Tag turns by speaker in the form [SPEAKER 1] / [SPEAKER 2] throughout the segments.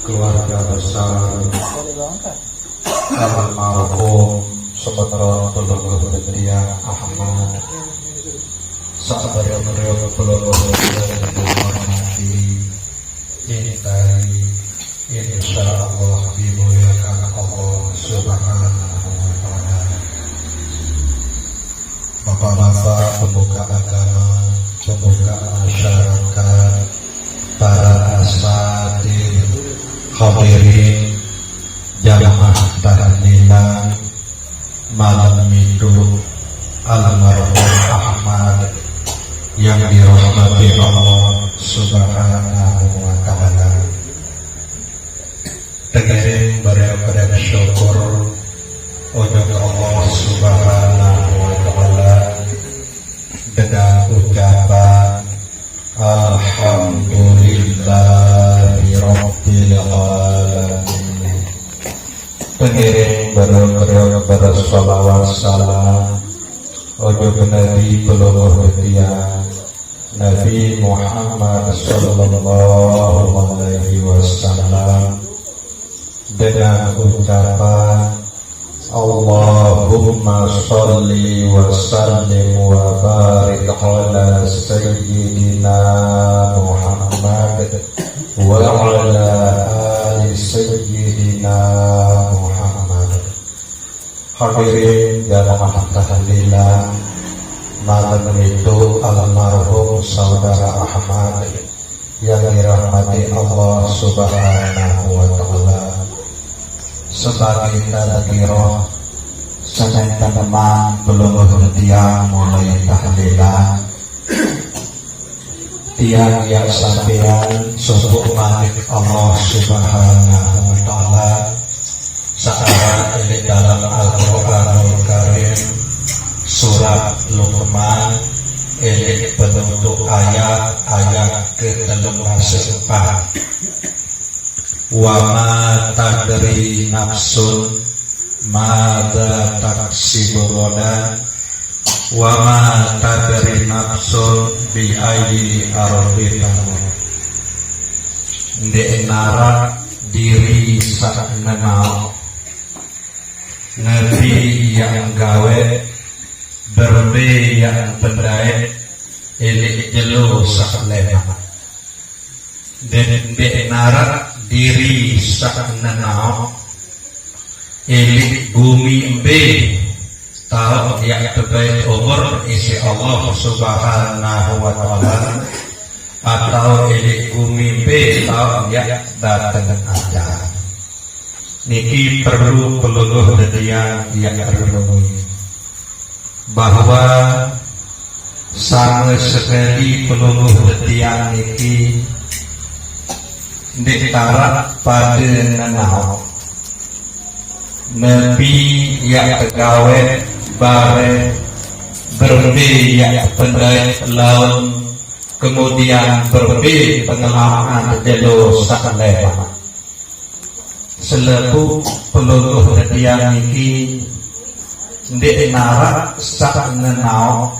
[SPEAKER 1] keluarga besar almarhum Saudara Peluru Bedria Ahmad, sahabat-sahabat Peluru yang dihormati, cintai, insyaallah dimuliakan Allah Subhanahu wa Ta'ala. Bapak-bapak pembuka agama, pembuka masyarakat, para asatidz, hadirin jamaah tahlilan malam itu almarhum Ahmad yang dirahmati Allah Subhanahu wa Ta'ala. Dengan bersyukur untuk Allah Subhanahu wa Ta'ala dengan ucapan Alhamdulillahi Rabbil Alamin. Pengiring bersolawat salam untuk Nabi Peluru Bedria Nabi Muhammad Sallallahu Alaihi Wasallam dengan ucapan Allahumma sholli wa sallim wa barik ala sayyidina Muhammad wa ala ali sayyidina Muhammad. Hadirin jamaah tahlilan malam itu almarhum saudara Ahmad yang dirahmati Allah Subhanahu wa Ta'ala sebagai tadkirah sedang teman belum berdiam mulai tahlilan tiang yang sampean subuh malik Allah Subhanahu wa Ta'ala saat ini dalam Al-Quranul Karim surat Luqman ini penutup ayat ke-34. Wa ma tadri nafsun madza taksibu ghadan wa ma tadri nafsun bi ayyi ardin tamut. Ndek nara diri saknenau Nabi yang gawe berbe yang pendai elik jelo saklema dan benar diri saknenau elik bumi be tahu yang terbaik umur isi Allah Subhanahu wa Ta'ala atau elik bumi be tahu yang datang aja. Niki perlu peluluh dadian yang perlu bahwa sama sekali peluluh dadian niki ditarak pada nenau Nabi yang pegawai bare berbe yang pendai laun kemudian berbe pengalaman jelo sakalema selepu peluluh dadian niki ndek nara sak nenau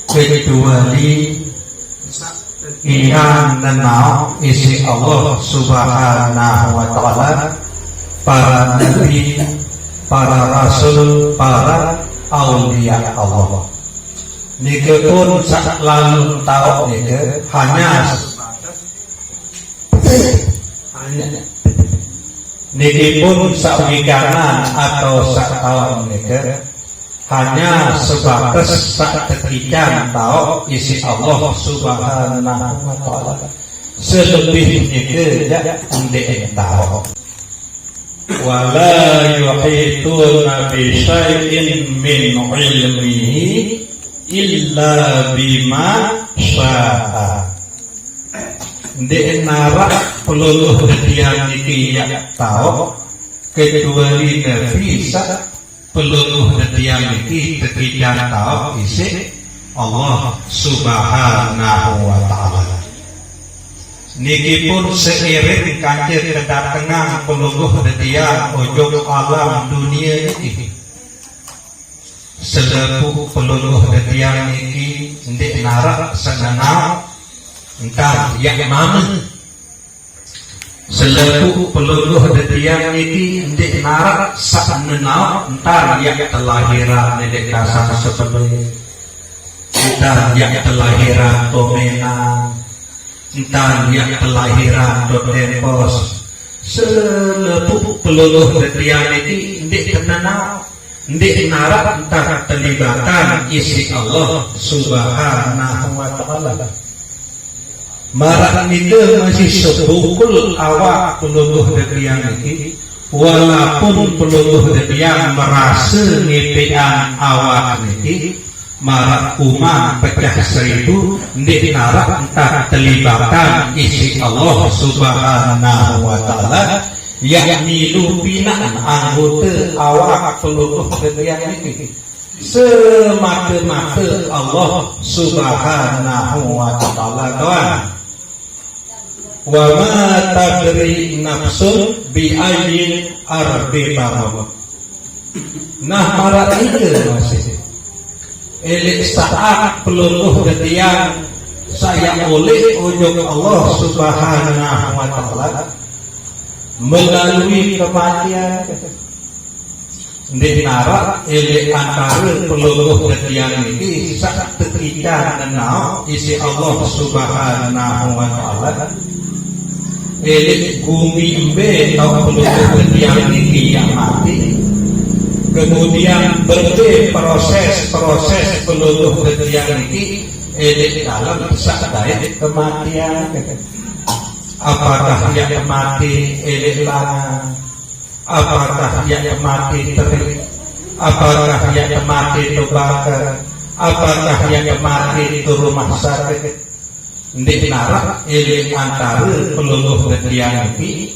[SPEAKER 1] kecuali iman nenau isi Allah Subhanahu wa Ta'ala, para nabi, para rasul, para aulia Allah. Nike pun sak lalu tahu nike hanya niki pun sawikanan atau sak tahun nike hanya sebatas sak ketika tahu isi Allah Subhanahu wa Ta'ala. Selebihnya tidak ndek tahu. Wala yuhituna bi syai'in min ilmihi illa bima syaa. Ndek nara peluluh dia niki ya tahu kecuali Nabi sak peluluh dia niki ketika tahu isi Allah Subhanahu wa Ta'ala. Niki pun seiring kanjeng kedatangan peluluh dia ujung alam dunia ini. Selepu peluluh dia niki ndek nara senenau entah yang mana selepu peluluh detiang niki ndik narak sak nenau entar yang telahiran nedek kasar sebelum entar yang telahiran tomena entar yang telahiran dotempos selepu peluluh detiang niki ndik tenau ndik narak entar terlibatan isi Allah subhanahu wa ta'ala. Marak nida masih sebungkul awak peluluh detiang ini, walaupun peluluh detiang merasa ngepean awak ini, marak umam pecah 1000, ndik narak entah terlibatan isi Allah subhanahu wa ta'ala, yakni lupinan anggota awak peluluh detiang ini. Semata-mata Allah subhanahu wa ta'ala kawan. Wa ma tadri nafsun bi ayyin ardi tamut. Nah marak itu masih elik saat peluluh detiang saya oleh ujung Allah subhanahu wa ta'ala melalui kematian di narak elik antara peluluh detiang ini saat ketika nenau isi Allah subhanahu wa ta'ala elik bumi imbe atau peluluh detiang ini yang mati, kemudian proses peluluh detiang ini elik dalam sadaya kematian. Apakah yang mati elik lana, apakah yang mati terik, apakah yang mati terbakar, apakah yang mati di rumah sakit. Ndik narak elik antara peluluh detiang ini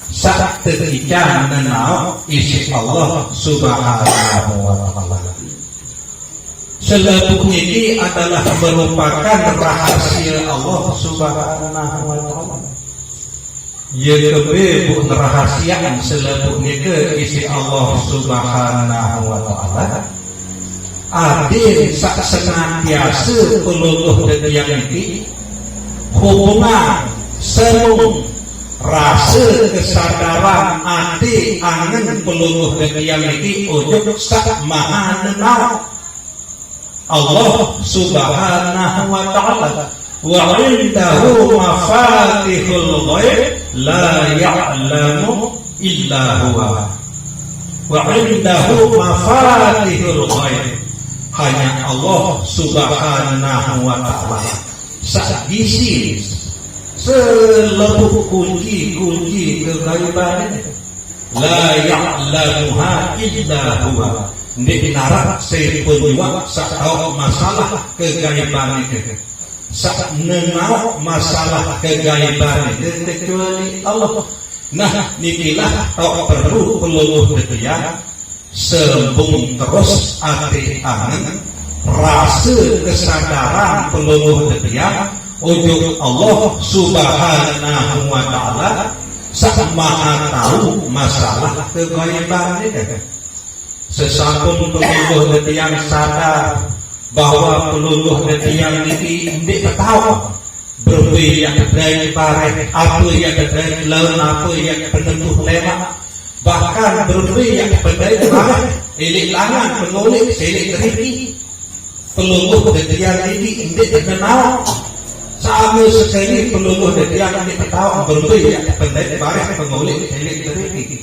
[SPEAKER 1] saat ketika mengenal isi Allah subhanahu wa ta'ala. Selepuh ini adalah merupakan rahasia Allah subhanahu wa ta'ala. Ya kebe rahasiaan selepuh ini ke isi Allah subhanahu wa ta'ala. Adil sak senantiasa peluluh detiang ini hubungan senung rasa kesadaran hati angen peluluh detiang ini ujung sak maha nenau Allah subhanahu wa ta'ala. Wa indahu mafatihul ghaib la ya'lamu illa huwa. Wa indahu mafatihul ghaib, hanya Allah subhanahu wa ta'ala sak isi seluruh kunci kegaiban la ya'lamuha illa huwa. Ndik narak sepenuhnya sak tahu masalah kegaiban itu, sak nenau masalah kegaiban itu kecuali Allah. Nah nikilah tak perlu peluluh detiang sembung terus hati angen rasa kesadaran peluluh detiang ujung Allah subhanahu wa ta'ala sak maha tahu masalah kegaiban itu. Sesampun peluluh detiang sadar bahwa peluluh detiang ini tidak tahu berbeda dari barat, apa yang dari laut, apa yang penentu lewat, bahkan berbeda dari barat elik langan mengulik selik teriki. Peluluh detiang ini tidak kenal sama sekali peluluh detiang ini tahu berbeda dari barat mengulik selik teriki.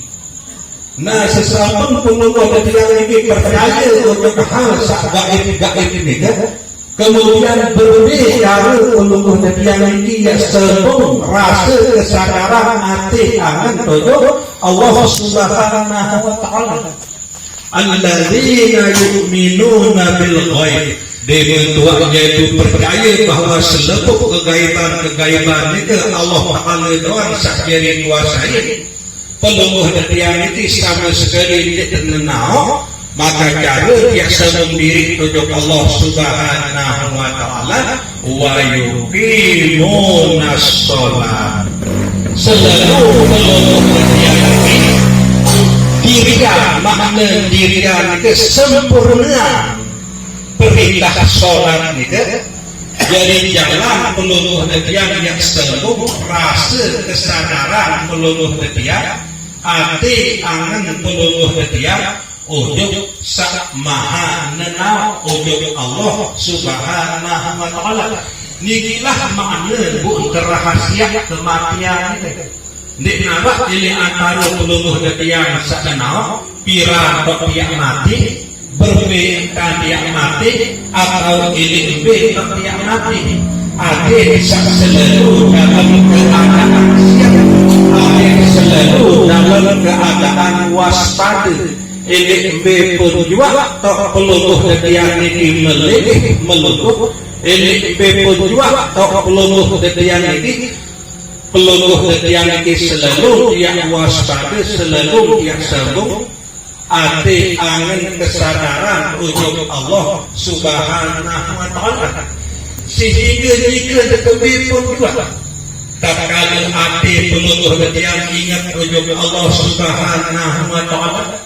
[SPEAKER 1] Nah sesampun peluluh detiang ini percaya untuk hal sak gaib ini, kemudian berbicara peluluh detiang ini ya sembung rasa kesadaran hati angan tujuh Allah subhanahu wa ta'ala. Alladzina yu'minuna bil ghaib, dibentuk yaitu percaya bahwa seluruh kegaiban itu Allah ta'ala doang sak jadi kuasai. Peluluh detiang itu sama sekali tidak mengenal, maka cara dia sembung diri tujuh Allah subhanahu wa ta'ala wa yuqimuna sholat. Seluruh peluluh detiang ini dirikan, makna dirikan itu sempurna perintah sholat itu
[SPEAKER 2] Jadi jalan peluluh detian yang seluruh rasa kesadaran peluluh detian ati angan peluluh detian ujub sak maha nenau ujub Allah subhanahu wa ta'ala. Nikilah makna bu rahasia kematian ini. Nek nabak ini antara peluluh detian sak nenau pirang tiap mati berbeda tiap mati atau ini tiap mati. Ada bisa selalu dalam keadaan siap, ada selalu dalam keadaan waspada. Ini pun juga tak peluluh detian ini meluluh. Ini pun juga tak peluluh detian ini selalu yang waspada, selalu yang sambung. Ati angin kesadaran untuk Allah subhanahu wa ta'ala. Sehingga jika tetapi pun juga tak kala ati peluluh detian ingat untuk Allah subhanahu wa ta'ala.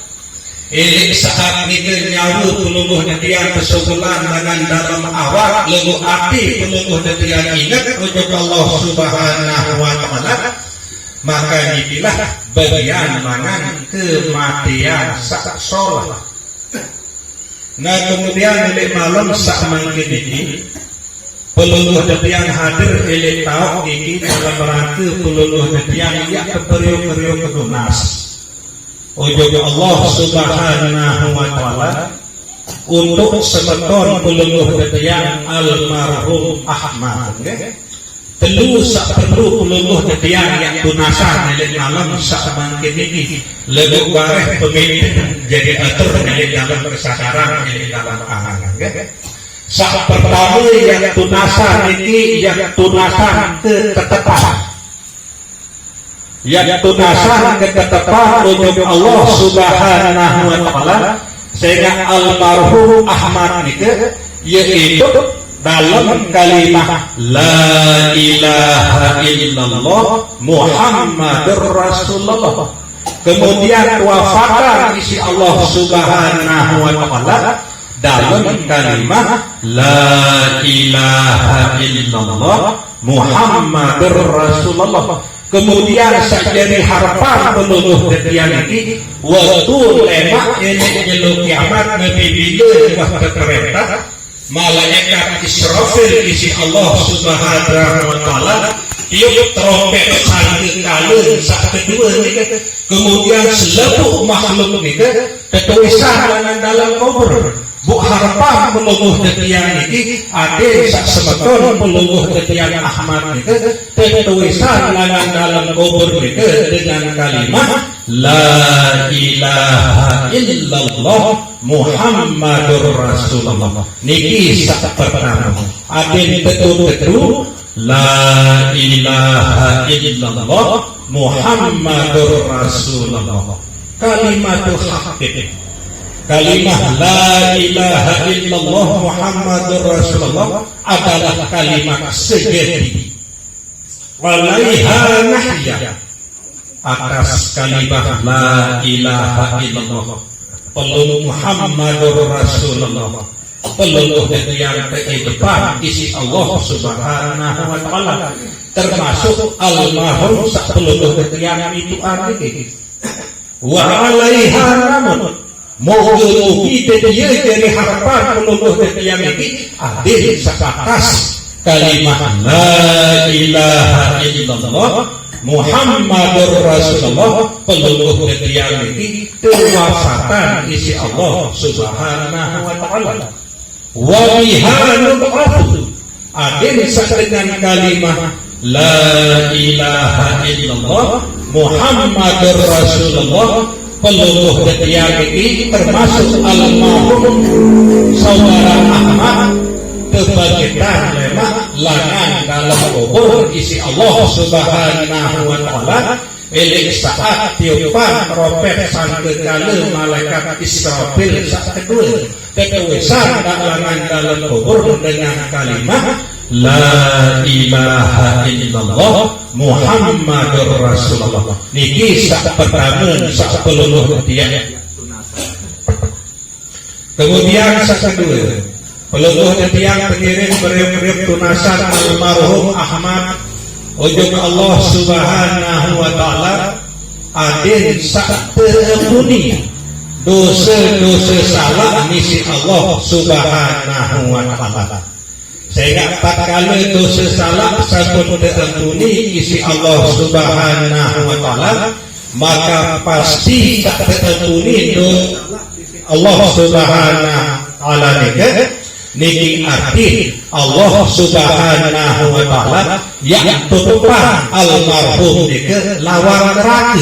[SPEAKER 2] Ini saat kita nyawa peluluh detian kesebulan dengan dalam awak lalu ati peluluh detian ingat untuk Allah subhanahu wa ta'ala. Maka inilah bagian mangan kematian sak sholat. Nah kemudian di malam sak mangkin ini peluluh detian hadir ili tahu ini dalam rangka peluluh detian yang keberiuk-beriuk kedunas. Ujub Allah subhanahu wa ta'ala untuk semeton peluluh detian almarhum Ahmad. Telu sak perlu peluluh detian yang tunasan di malam sak mangkin ini lebih bareh pemimpin jadi atur di dalam kesadaran di dalam angan. Sak pertama yang tunasan ini yang tunasan ketetapan. Yang tunasan ketetapan untuk Allah subhanahu wa ta'ala sehingga almarhum Ahmad itu yaitu dalam kalimat la ilaha illallah Muhammadur Rasulullah. Kemudian wafatan isi Allah subhanahu wa ta'ala dalam kalimat la ilaha illallah Muhammadur Rasulullah. Kemudian jadi harapan peluluh detian ini waktu lemak ini jeluk kiamat Nabi bila waktu perintah malaikat Israfil isi Allah subhanahu wa ta'ala tiup trompet sangkala saat kedua ini. Kemudian seluruh makhluk ini ketulisan dalam kubur. Bu harapan peluluh detian ini ada sak semeton peluluh detian Ahmad ini ketulisan dalam kubur ini dengan kalimat la ilaha illallah Muhammadur Rasulullah. Niki sak pertama aden betul-betul la ilaha illallah Muhammadur Rasulullah. Kalimatul haqq. Kalimat la ilaha illallah Muhammadur Rasulullah adalah kalimat sejati. Walaiha nahya. Atas kalimat la ilaha illallah peluluh Muhammadur Rasulullah peluluh yang kehidupan isi Allah subhanahu wa ta'ala termasuk almarhum sak peluluh yang itu arti wa alaiha namun mugi dia dari harapan peluluh yang ini adil sakatas kalimat la ilaha illallah Muhammadur Rasulullah peluluh yang ini kewasatan isi Allah subhanahu wa ta'ala. Wa bihanul abdu adil dengan kalimat la ilaha illallah Muhammadur Rasulullah peluluh yang ini termasuk almarhum saudara Ahmad kebangkitan lemak langan dalam kubur isi Allah subhanahu wa ta'ala Elik saat tiupan trompet sangkekala malaikat Israfil saat kedua ketulisan dalam kubur dengan kalimat la ilaha illallah Muhammadur Rasulullah. Niki saat pertama saat peluluh dia. Kemudian saat kedua peluluh tiang pengiring beriuk-riuk tunasan almarhum Ahmad ujung Allah subhanahu wa ta'ala adin sak terempuni dosa-dosa salah misi Allah subhanahu wa ta'ala. Sehingga tak kala dosa salah sampun terempuni isi Allah subhanahu wa ta'ala, maka pasti tak terempuni dosa Allah subhanahu wa ta'ala niki arti Allah subhanahu wa ta'ala yang tutupan almarhum niki lawang neraka.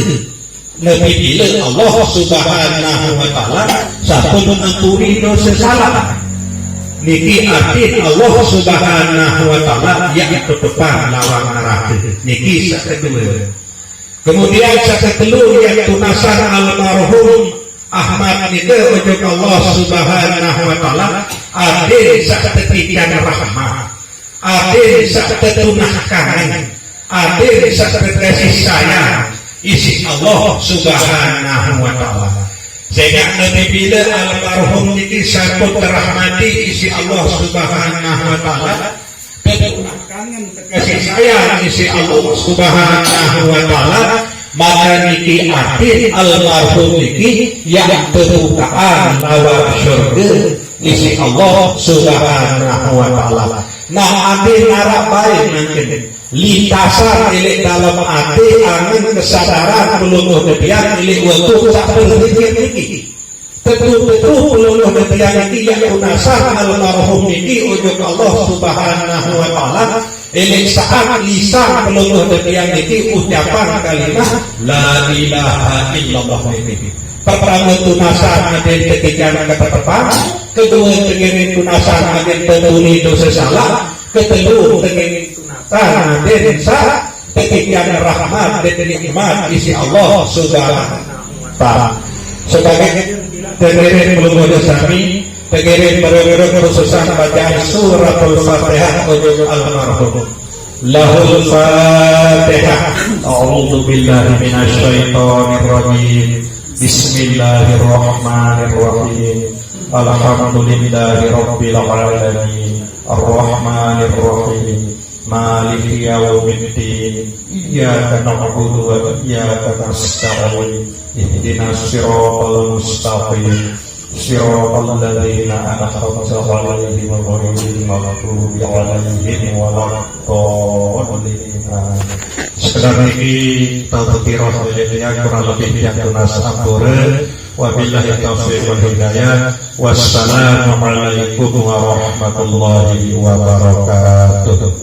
[SPEAKER 2] Lebih bila Allah subhanahu wa ta'ala sampun mengampuni dosa salah niki arti Allah subhanahu wa ta'ala yang tutupan lawang neraka. Niki kedua. Kemudian kedua yang tunasan almarhum Ahmad itu ujung Allah subhanahu wa ta'ala adil saketikan rahmat, adil saketunahkan, adil sakekasih sayang isi Allah subhanahu wa ta'ala. Sehingga nanti bila almarhum ini sampun terahmati isi Allah subhanahu wa ta'ala, ketunahkan kasih sayang isi Allah subhanahu wa ta'ala, maka niki arti almarhum niki yang terbukaan lawang syurga isi Allah subhanahu wa ta'ala. Nah ati narap baik nanti lintasan ilik dalam ati angin kesadaran peluluh ketiak ilik waktu tak berpikir niki betul-betul peluluh ketiak niki yang unasan almarhum niki ujung Allah subhanahu wa ta'ala. Ini saat lisan peluluh yang ini ucapan kalimat la ilaha illallah ini. Pertama tunasan agen ketika kata tepat, kedua dengan tunasan agen tertuni dosa salah, kedua dengan tunasan agen sah ketika rahmat dan nikmat isi Allah subhanahu wa ta'ala. Sebagai dengerin peluluh sami pengirim berurut khususan bacaan suratul Fatihah ujung almarhum. Lahul Fatihah. A'udzu billahi minasyaitonir rajim. Bismillahirrahmanirrahim. Alhamdulillahi rabbil alamin. Arrahmanir rahim. Maliki yaumiddin. Iyyaka na'budu wa iyyaka nasta'in. Ihdinas siratal mustaqim. Siratal ladzina an'amta 'alaihim ghairil maghdubi 'alaihim waladdallin. Sekedar niki tadhkirah yang kurang lebih yang tunas ampura. Wabillahi taufiq wal hidayah. Wassalamu alaikum warahmatullahi wabarakatuh.